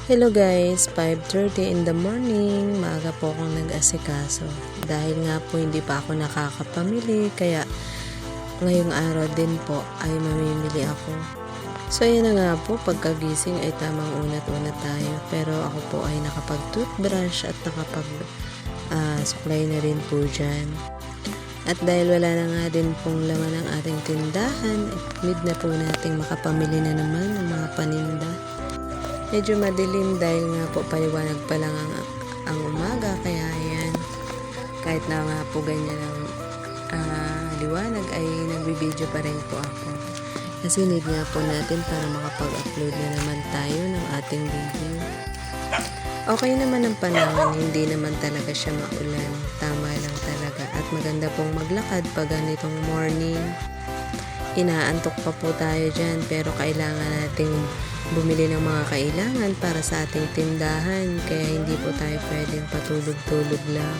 Hello guys, 5:30 in the morning. Maaga po akong nag-asikaso. Dahil nga po hindi pa ako nakakapamili, kaya ngayong araw din po ay mamimili ako. So yun na nga po, pagkagising ay tamang unat-unat tayo. Pero ako po ay nakapag-toothbrush at suklay na rin po dyan. At dahil wala na nga din pong laman ng ating tindahan, need na po nating makapamili na naman ng mga paninda. Medyo madilim dahil nga po paliwanag pa lang ang umaga, kaya ayan, kahit na nga po ganyan ang liwanag ay nagbibideo pa rin po ako. Kasi need nga po natin para makapag-upload na naman tayo ng ating video. Okay naman ang panahon, hindi naman talaga siya maulan. Tama lang talaga at maganda pong maglakad pag ganitong morning. Inaantok pa po tayo dyan pero kailangan nating bumili ng mga kailangan para sa ating tindahan, kaya hindi po tayo pwedeng patulog-tulog lang.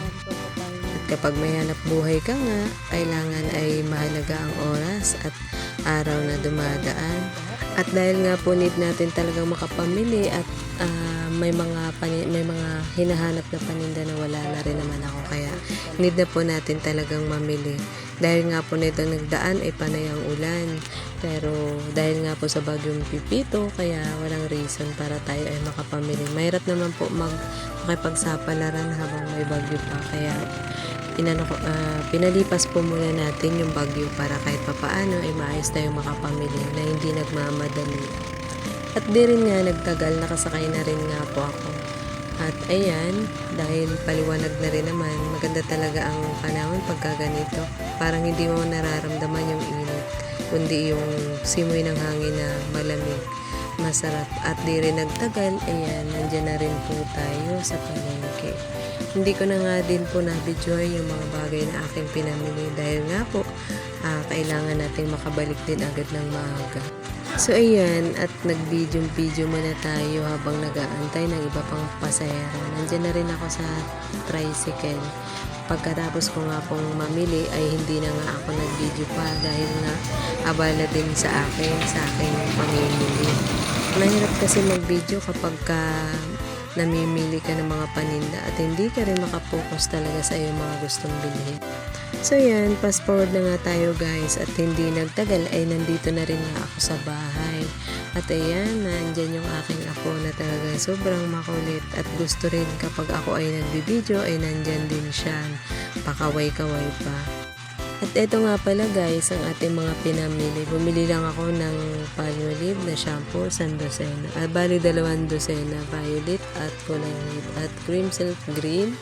At kapag may hanap buhay ka nga, kailangan ay mahalaga ang oras at araw na dumadaan. At dahil nga po need natin talagang makapamili at may mga hinahanap na paninda na wala na rin naman ako, kaya need na po natin talagang mamili. Dahil nga po nito nagdaan ay panay ang ulan, pero dahil nga po sa bagyong Pipito, kaya walang reason para tayo ay makapamili. Mahirap naman po makipagsapalaran habang may bagyo pa, kaya pinalipas po muna natin yung bagyo para kahit papaano ay maayos tayong makapamili na hindi nagmamadali. At di rin nga nagtagal, nakasakay na rin nga po ako. At ayan, dahil paliwanag na rin naman, maganda talaga ang panahon pagka ganito. Parang hindi mo nararamdaman yung init, kundi yung simoy ng hangin na malamig, masarap. At di rin nagtagal, ayan, nandyan na rin po tayo sa palengke. Hindi ko na nga din po na-videoy yung mga bagay na aking pinamili dahil nga po kailangan nating makabalik din agad ng maaga. So ayan, at nag-video muna tayo habang nag-aantay ng iba pang pasahero. Nandiyan na rin ako sa tricycle. Pagkatapos ko nga pong mamili ay hindi na nga ako nag-video pa dahil nga abala din sa aking pamimili. Mahirap kasi mag-video kapag namimili ka ng mga paninda at hindi ka rin makapokus talaga sa iyong mga gustong bilhin. So yan, fast forward na nga tayo guys, at hindi nagtagal ay nandito na rin nga ako sa bahay. At ayan, nandyan yung aking apo na talaga sobrang makulit at gusto rin kapag ako ay nagbibideo ay nandyan din siya, pakaway-kaway pa. At eto nga pala guys, ang ating mga pinamili. Bumili lang ako ng Palmolive na shampoo, isang dosena. Bali 2 dosena, violet at kulay red at cream silk green.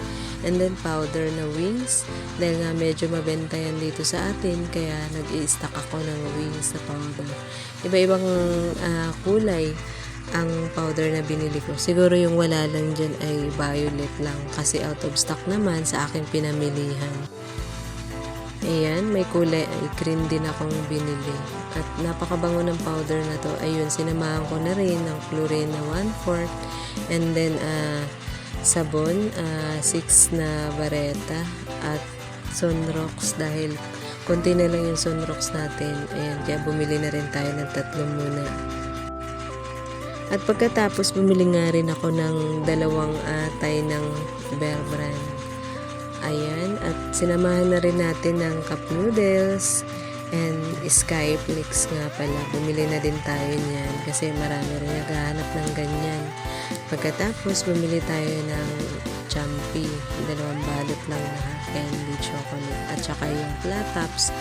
And then powder na wings. Dahil nga medyo mabenta yan dito sa atin, kaya nag-i-stock ako ng wings na powder. Iba-ibang kulay ang powder na binili ko. Siguro yung wala lang dyan ay violet lang kasi out of stock naman sa aking pinamilihan. Ayan, may kulay ay green din akong binili. At napakabango ng powder na to. Ayun, sinamahan ko na rin ng chlorine na 1/4. And then, sabon, 6 na bareta. At Sunrox dahil konti na lang yung Sunrox natin. Ayan, kaya bumili na rin tayo ng 3 muna. At pagkatapos, bumili nga rin ako ng 2 atay ng Bear Brand. Ayan, at sinamahan na rin natin ng cup noodles and Skyflix nga pala. Bumili na din tayo niyan kasi marami rin naghahanap ng ganyan. Pagkatapos, bumili tayo ng Champi, 2 balot lang na candy chocolate at saka yung flat tops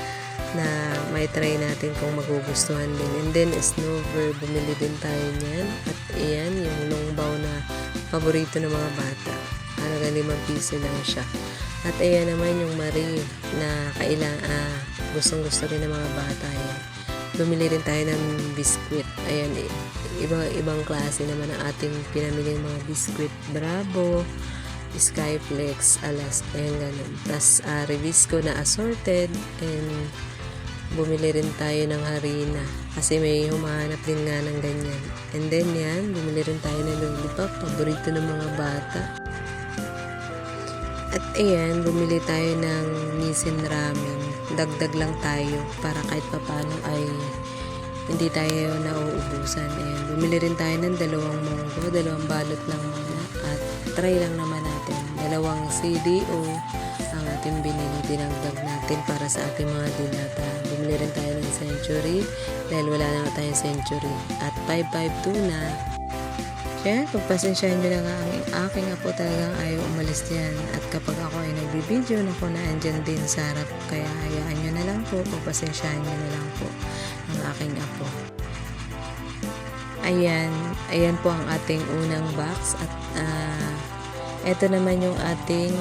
na may try natin kung magugustuhan din. And then, Snover, bumili din tayo niyan. At ayan, yung longbaw na paborito ng mga bata. Halaga 5 piso lang siya. At ayan naman yung Marie na gustong-gusto rin ng mga bata yan. Bumili rin tayo ng biskwit. Ayan, ibang klase naman ang ating pinamili ng mga biskwit. Bravo, Skyflex, Alas, ayan ganun. Tapos Revisco na assorted, and bumili rin tayo ng harina kasi may humahanap din nga ng ganyan. And then yan, bumili rin tayo ng lollipop, paborito ng mga bata. At ayan, bumili tayo ng Nissin ramen. Dagdag lang tayo para kahit papano ay hindi tayo nauubusan. Ayan, bumili rin tayo ng 2 munggo, 2 balot lang muna at try lang naman natin. 2 CDO ang ating binili, dinagdag natin para sa ating mga dilata. Bumili rin tayo ng Century dahil wala na tayong Century at 552 na. Kaya pagpasensyahan nyo na nga ang aking apo, talagang ayaw umalis yan. At kapag ako ay nagbibideo, naku na andyan din sa harap. Kaya hayaan nyo na lang po, pagpasensyahan nyo na lang po ang aking apo. Ayan po ang ating unang box. At eto naman yung ating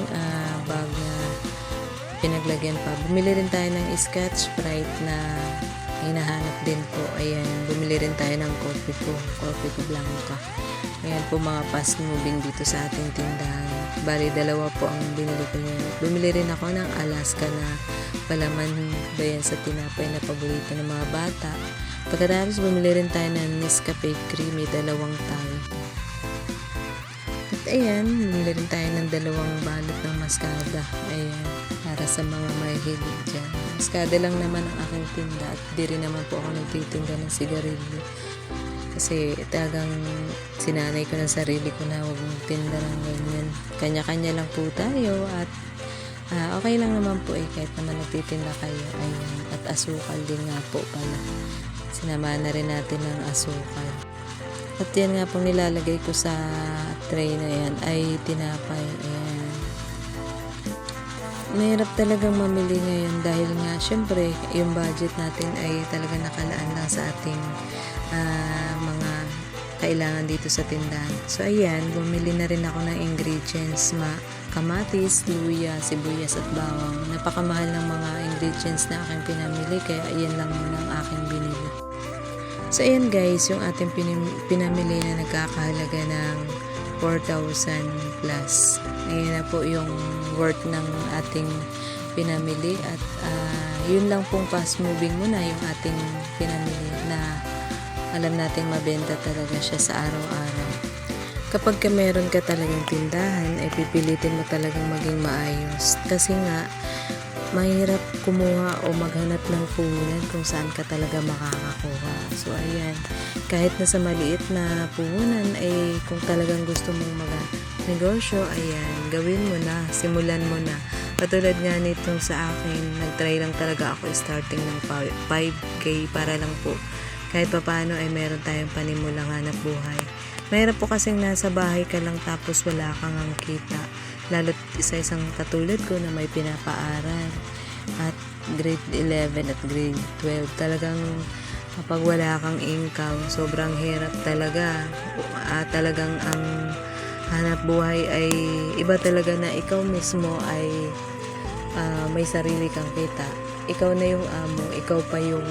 bag na pinaglagyan pa. Bumili rin tayo ng Scotch Brite na hinahanap din po. Ayan, bumili rin tayo ng coffee ko blanca. Ayan po mga fast moving dito sa ating tindahan. Bali, 2 po ang binili ko niyan. Bumili rin ako ng Alaska na palaman ba yan sa tinapay na paborito ng mga bata. Pagkatapos bumili rin tayo ng Nescafe Creamy, 2 tayo. At ayan, bumili rin tayo ng 2 balot ng mascada. Ayan, para sa mga mahilig dyan. Mascada lang naman ang aking tinda at di rin naman po ako nagtitinda ng sigarilyo. Kasi talagang sinanay ko ng sarili ko na huwag mong tinda ng ganyan. Kanya-kanya lang po tayo at okay lang naman po kahit naman nagtitinda kayo. Ayan, at asukal din nga po pala. Sinamahan na rin natin ng asukal. At yan nga pong nilalagay ko sa tray na yan ay tinapay. Ayan. Mahirap talagang mamili ngayon dahil nga syempre yung budget natin ay talaga nakalaan lang sa ating mga kailangan dito sa tindahan. So ayan, bumili na rin ako ng ingredients, kamatis, luya, sibuyas at bawang. Napakamahal ng mga ingredients na aking pinamili kaya ayan lang muna ang aking binili. So ayan guys, yung ating pinamili na nagkakahalaga ng 4,000 plus. Ayan na po yung worth ng ating pinamili at yun lang pong fast moving muna yung ating pinamili na alam nating mabenta talaga siya sa araw-araw. Kapag meron ka talagang tindahan, ay pipilitin mo talagang maging maayos. Kasi nga, mahirap kumuha o maghanap ng puhunan kung saan ka talaga makakakuha. So, ayan, kahit na sa maliit na puhunan, ay kung talagang gusto mong mag-negosyo, ayan, gawin mo na, simulan mo na. Katulad nga nitong sa akin, nag-try lang talaga ako starting ng 5K para lang po kahit pa paano ay meron tayong panimulang hanap buhay. Mahirap po kasing nasa bahay ka lang tapos wala kang ang kita. Lalo't isang katulad ko na may pinapaaral at grade 11 at grade 12. Talagang kapag wala kang income, sobrang hirap talaga. Talagang ang hanap buhay ay iba talaga na ikaw mismo ay may sarili kang kita. Ikaw na yung amo, ikaw pa yung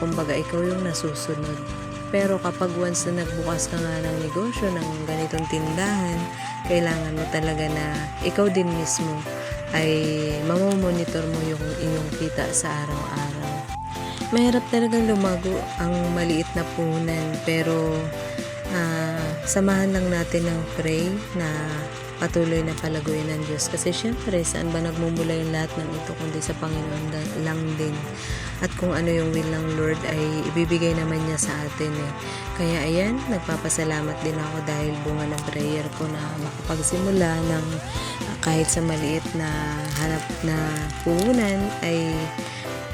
kumbaga ikaw yung nasusunod. Pero kapag once na nagbukas ka nga ng negosyo ng ganitong tindahan, kailangan mo talaga na ikaw din mismo ay mamomonitor mo yung inyong kita sa araw-araw. Mahirap talagang lumago ang maliit na puhunan, pero samahan lang natin ng pray na patuloy na palaguin ng Diyos. Kasi syempre, saan ba nagmumula yung lahat ng ito kundi sa Panginoon lang din. At kung ano yung will ng Lord ay ibibigay naman niya sa atin Kaya ayan, nagpapasalamat din ako dahil bunga ng prayer ko na makapagsimula ng kahit sa maliit na hanap na puhunan ay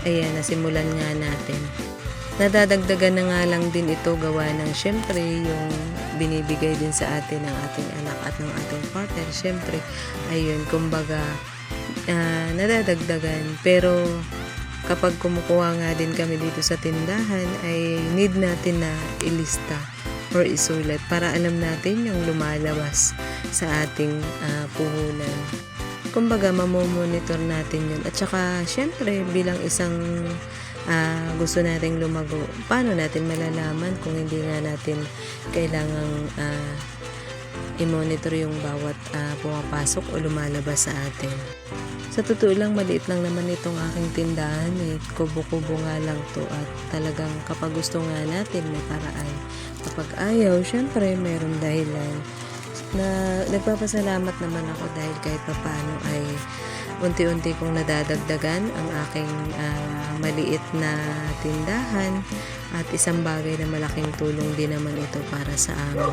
ayan, nasimulan nga natin. Nadadagdagan na nga lang din ito gawa ng syempre yung binibigay din sa atin ng ating anak at ng ating partner. Syempre, ayun, kumbaga, nadadagdagan. Pero kapag kumukuha nga din kami dito sa tindahan, ay need natin na ilista or isulat para alam natin yung lumalabas sa ating puhunan. Kumbaga, mamomonitor natin yun. At saka, syempre, bilang isang gusto nating lumago, paano natin malalaman kung hindi nga natin kailangang i-monitor yung bawat pumapasok o lumalabas sa atin. Sa totoo lang, maliit lang naman itong aking tindahan kubo-kubo nga lang to at talagang kapag gusto nga natin may paraan. Kapag ayaw, syempre mayroong dahilan. Nagpapasalamat naman ako dahil kahit paano ay unti-unti kong nadadagdagan ang aking maliit na tindahan At isang bagay na malaking tulong din naman ito para sa amin.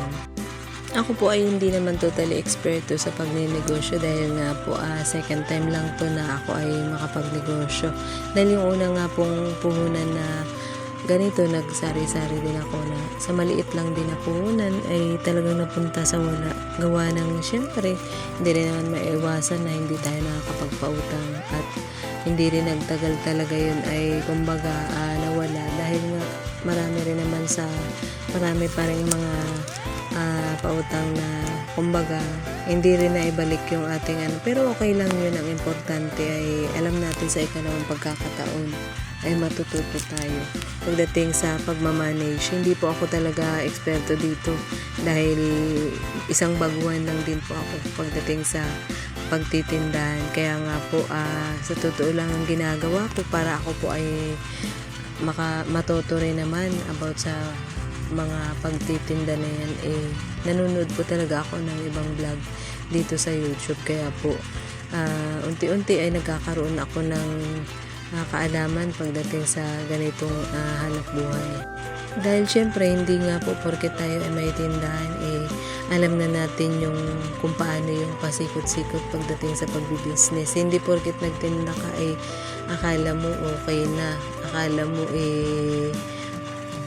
Ako po ay hindi naman totally eksperto sa pagninegosyo dahil nga po second time lang to na ako ay makapagnegosyo. Dahil yung una nga pong puhunan na ganito, nagsari-sari din ako na sa maliit lang din na puhunan ay talagang napunta sa wala. Gawa ng syempre, hindi rin naman maiwasan na hindi tayo nakakapagpautang at hindi rin nagtagal talaga yun ay kumbaga nawala dahil nga marami pa rin mga pautang na kumbaga hindi rin na ibalik yung ating pero okay lang yun. Ang importante ay alam natin sa ikalawang pagkakataon ay matututo tayo pagdating sa pagmamanage. Hindi po ako talaga eksperto dito dahil isang baguhan lang din po ako pagdating sa pagtitindahan. Kaya nga po sa totoo lang ang ginagawa ko para ako po ay matuto rin naman about sa mga pagtitinda na yan. Nanonood po talaga ako ng ibang vlog dito sa YouTube. Kaya po unti-unti ay nagkakaroon ako ng kaalaman pagdating sa ganitong hanap buhay. Dahil syempre hindi nga po porket tayo ay may tindahan alam na natin yung kung paano yung pasikot-sikot pagdating sa pagbibusiness. Hindi porket nagtinda ka akala mo okay na, akala mo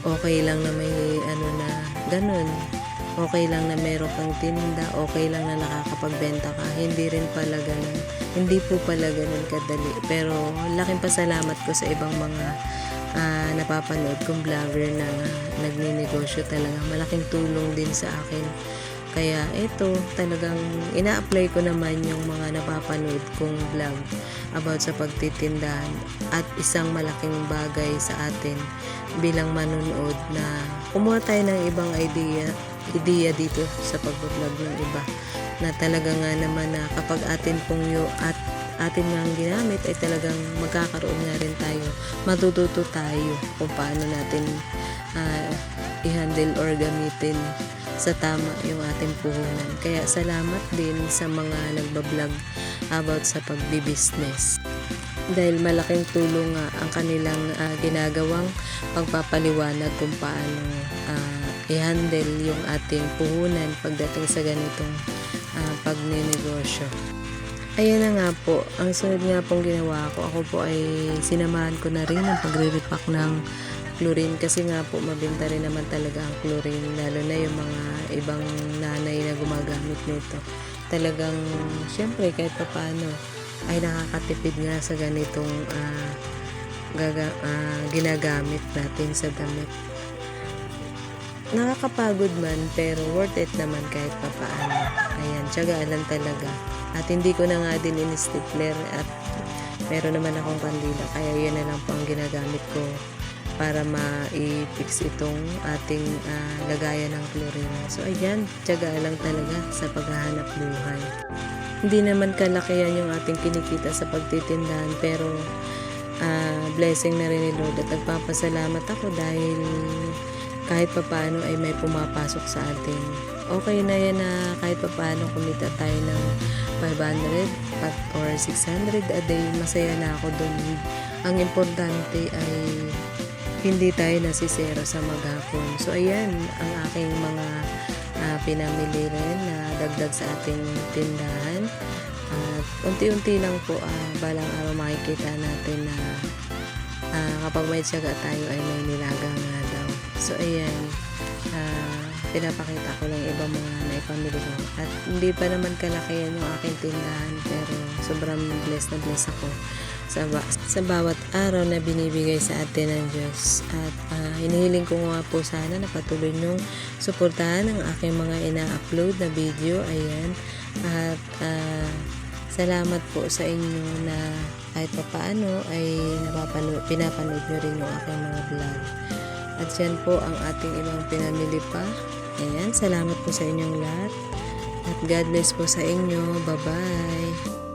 okay lang na may na ganun, okay lang na meron kang tinda, okay lang na nakakapagbenta ka. Hindi rin pala ganun. Hindi po pala ganun kadali. Pero laking pasalamat ko sa ibang mga napapanood kong vlogger na nagninegosyo talaga. Malaking tulong din sa akin. Kaya ito, talagang ina-apply ko naman yung mga napapanood kong vlog about sa pagtitindahan at isang malaking bagay sa atin bilang manonood na kumuha tayo ng ibang idea dito sa pag-vlog ng iba na talaga nga naman na kapag atin nga ang ginamit ay talagang magkakaroon nga rin tayo, matututo tayo kung paano natin i-handle or gamitin sa tama yung ating puhunan. Kaya salamat din sa mga nagbablog about sa pagbibusiness dahil malaking tulong nga ang kanilang ginagawang pagpapaliwanag kung paano i-handle yung ating puhunan pagdating sa ganitong pagninegosyo. Ayan na nga po, ang sunod nga pong ginawa ko, ako po ay sinamahan ko na rin ang pagre-repack ng chlorine kasi nga po mabenta rin naman talaga ang chlorine, lalo na yung mga ibang nanay na gumagamit nito. Talagang syempre kahit paano ay nakakatipid nga sa ganitong ginagamit natin sa damit. Nakakapagod man pero worth it naman kahit papaano. Ayan, tiyagaan lang talaga. At hindi ko na nga din in-stapler at meron naman akong kandila kaya yun na lang po ang ginagamit ko para ma-fix itong ating lagayan ng chlorine. So ayan, tiyagaan lang talaga sa paghahanap buhay. Hindi naman kalakihan yung ating kinikita sa pagtitindahan pero blessing na rin ni Lord at nagpapasalamat ako dahil kahit papaano ay may pumapasok sa atin. Okay na yan na kahit papaano kumita tayo ng 500 or 600 a day, masaya na ako doon. Ang importante ay hindi tayo nasisero sa maghapon. So ayan ang aking mga pinamili rin na dagdag sa ating tindahan. At unti-unti lang po balang araw makikita natin na kapag may tiyaga tayo ay may nilaga nga daw. So ayan, pinapakita ko lang ibang mga naipamili ko. At hindi pa naman kalakihan yung aking tindahan pero sobrang blessed na blessed ako sa bawat araw na binibigay sa atin ng Diyos. At hinihiling ko nga po sana na patuloy nyong suportahan ang aking mga ina-upload na video. Ayan. At salamat po sa inyo na kahit papaano ay pinapanood nyo rin yung aking mga vlog. At yan po ang ating ibang pinamili pa. Ayan, salamat po sa inyong lahat. At God bless po sa inyo. Bye-bye.